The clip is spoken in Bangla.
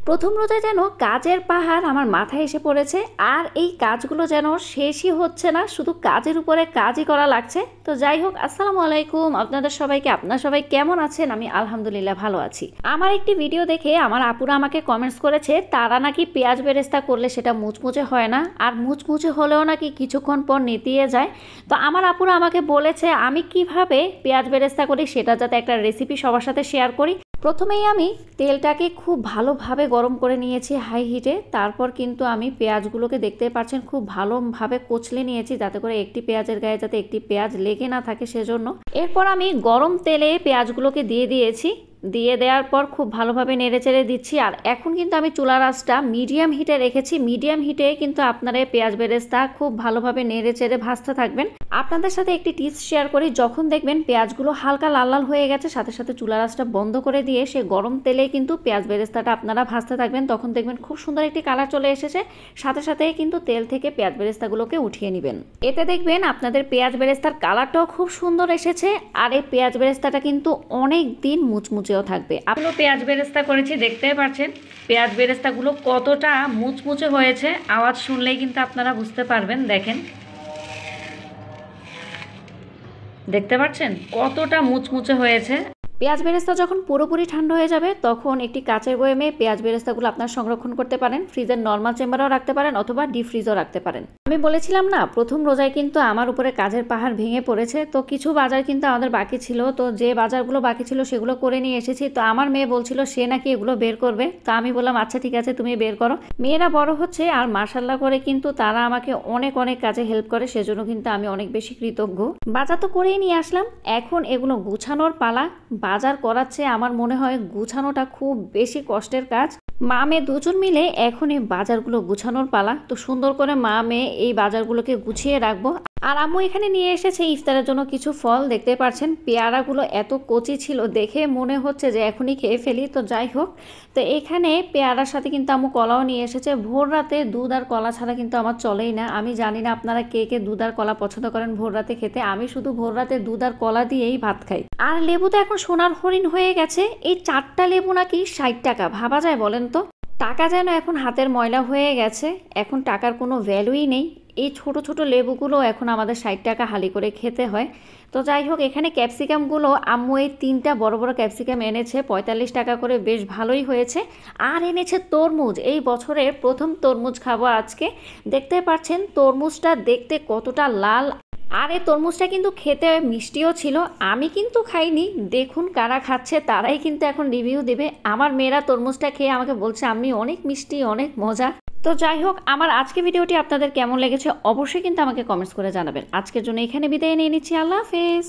প্রথম রোজায় যেন কাজের পাহাড় আমার মাথায় এসে পড়েছে, আর এই কাজগুলো যেন শেষই হচ্ছে না, শুধু কাজের উপরে কাজই করা লাগছে। তো যাই হোক, আসসালামু আলাইকুম আপনারা সবাই কেমন আছেন? আমি আলহামদুলিল্লাহ ভালো আছি। আমার একটি ভিডিও দেখে আমার আপুরা আমাকে কমেন্টস করেছে তারা নাকি পেঁয়াজ বেরেস্তা করলে সেটা মুচমুচে হয় না, আর মুচমুচে হলেও নাকি কিছুক্ষণ পর নেতিয়ে যায়। তো আমার আপুরা আমাকে বলেছে আমি কিভাবে পেঁয়াজ বেরেস্তা করি সেটা যাতে একটা রেসিপি সবার সাথে শেয়ার করি। প্রথমেই আমি তেলটাকে খুব ভালোভাবে গরম করে নিয়েছি হাই হিটে। তারপর কিন্তু আমি পেঁয়াজগুলোকে দেখতে পাচ্ছেন খুব ভালোভাবে কচলে নিয়েছি, যাতে করে একটি পেঁয়াজের গায়ে যাতে একটি পেঁয়াজ লেগে না থাকে সেজন্য। এরপর আমি গরম তেলে পেঁয়াজগুলোকে দিয়ে দিয়েছি। দিয়ে দেওয়ার পর খুব ভালোভাবে নেড়েচেড়ে দিচ্ছি। আর এখন কিন্তু আমি চুলার আঁচটা মিডিয়াম হিটে রেখেছি। মিডিয়াম হিটে কিন্তু আপনারা পেঁয়াজ বেরেস্তা খুব ভালোভাবে নেড়েচেড়ে ভাজতে থাকবেন। আপনাদের সাথে একটি টিপস শেয়ার করি, যখন দেখবেন পেঁয়াজগুলো হালকা লাল লাল হয়ে গেছে, সাথে সাথে চুলার আঁচটা বন্ধ করে দিয়ে সে গরম তেলে কিন্তু পেঁয়াজ বেরেস্তাটা আপনারা ভাজতে থাকবেন। তখন দেখবেন খুব সুন্দর একটি কালার চলে এসেছে। সাথে সাথে কিন্তু তেল থেকে পেঁয়াজ বেরেস্তাগুলোকে উঠিয়ে নেবেন। এতে দেখবেন আপনাদের পেঁয়াজ বেরেস্তার কালারটাও খুব সুন্দর এসেছে, আর এই পেঁয়াজ বেরেস্তাটা কিন্তু অনেক দিন মুচমুচে থাকবে। আপনি পেঁয়াজ বেরেস্তা করেছি, দেখতে পাচ্ছেন পেঁয়াজ বেরেস্তাগুলো কতটা মুচমুচে হয়েছে। আওয়াজ শুনলেই কিন্তু আপনারা বুঝতে পারবেন। দেখতে পাচ্ছেন কতটা মুচমুচে হয়েছে। পেঁয়াজ বেরেস্তা যখন পুরোপুরি ঠান্ডা হয়ে যাবে তখন একটি কাচের বয়ামে পেঁয়াজ বেরেস্তাগুলো আপনারা সংরক্ষণ করতে পারেন। ফ্রিজের নর্মাল চেম্বারেও রাখতে পারেন অথবা ডিপ ফ্রিজও রাখতে পারেন। আমি বলেছিলাম না, প্রথম রোজায় কিন্তু আমার উপরে কাজের পাহাড় ভেঙে পড়েছে। তো কিছু বাজার কিন্তু আমাদের বাকি ছিল, তো যে বাজারগুলো বাকি ছিল সেগুলো করে নিয়ে এসেছি। তো আমার মেয়ে বলছিল সে নাকি এগুলো বের করবে। তো আমি বললাম আচ্ছা ঠিক আছে, তুমি বের করো। মেয়েরা বড় হচ্ছে আর মাশাল্লাহ করে কিন্তু তারা আমাকে অনেক অনেক কাজে হেল্প করে, সেজন্য কিন্তু আমি অনেক বেশি কৃতজ্ঞ। বাজার তো করেই নিয়ে আসলাম, এখন এগুলো গুছানোর পালা। বাজার করাচ্ছে আমার মনে হয় গুছানোটা খুব বেশি কষ্টের কাজ। মা মেয়ে দুজন মিলে এখন এই বাজারগুলো গুছানোর পালা। তো সুন্দর করে মা মেয়ে এই বাজারগুলোকে গুছিয়ে রাখবো। আর আম্মু এখানে নিয়ে এসেছে ইফতারের জন্য কিছু ফল। দেখতে পাচ্ছেন পেয়ারাগুলো এত কচি ছিল, দেখে মনে হচ্ছে যে এখনই খেয়ে ফেলি। তো যাই হোক, তো এখানে পেয়ারার সাথে কিন্তু আম্মু কলাও নিয়ে এসেছে। ভোর রাতে দুধ আর কলা ছাড়া কিন্তু আমার চলেই না। আমি জানি না আপনারা কে কে দুধ আর কলা পছন্দ করেন ভোর রাতে খেতে। আমি শুধু ভোর রাতে দুধ আর কলা দিয়েই ভাত খাই। আর লেবু তো এখন সোনার হরিণ হয়ে গেছে। এই 4টা লেবু নাকি 60 টাকা, ভাবা যায় বলেন তো? টাকা যেন এখন হাতের ময়লা হয়ে গেছে, এখন টাকার কোনো ভ্যালুই নেই। এই ছোট ছোট লেবুগুলো এখন আমাদের 60 টাকা হালি করে খেতে হয়। তো যাই হোক, এখানে ক্যাপসিকামগুলো আম্মু এই 3টা বড় বড় ক্যাপসিকাম এনেছে 45 টাকা করে, বেশ ভালোই হয়েছে। আর এনেছে তরমুজ, এই বছরের প্রথম তরমুজ খাবো আজকে। দেখতে পাচ্ছেন তরমুজটা দেখতে কতটা লাল, আর এই তরমুজটা কিন্তু খেতে মিষ্টিও ছিল। আমি কিন্তু খাইনি, দেখুন কারা খাচ্ছে তারাই কিন্তু এখন রিভিউ দেবে। আমার মেয়েরা তরমুজটা খেয়ে আমাকে বলছে আমি অনেক মিষ্টি, অনেক মজা। তো যাই হোক, আমার আজকে ভিডিওটি আপনাদের কেমন লেগেছে অবশ্যই কিন্তু আমাকে কমেন্টস করে জানাবেন। আজকের জন্য এখানে বিদায় নিয়ে নিচ্ছি, আল্লাহ হাফেজ।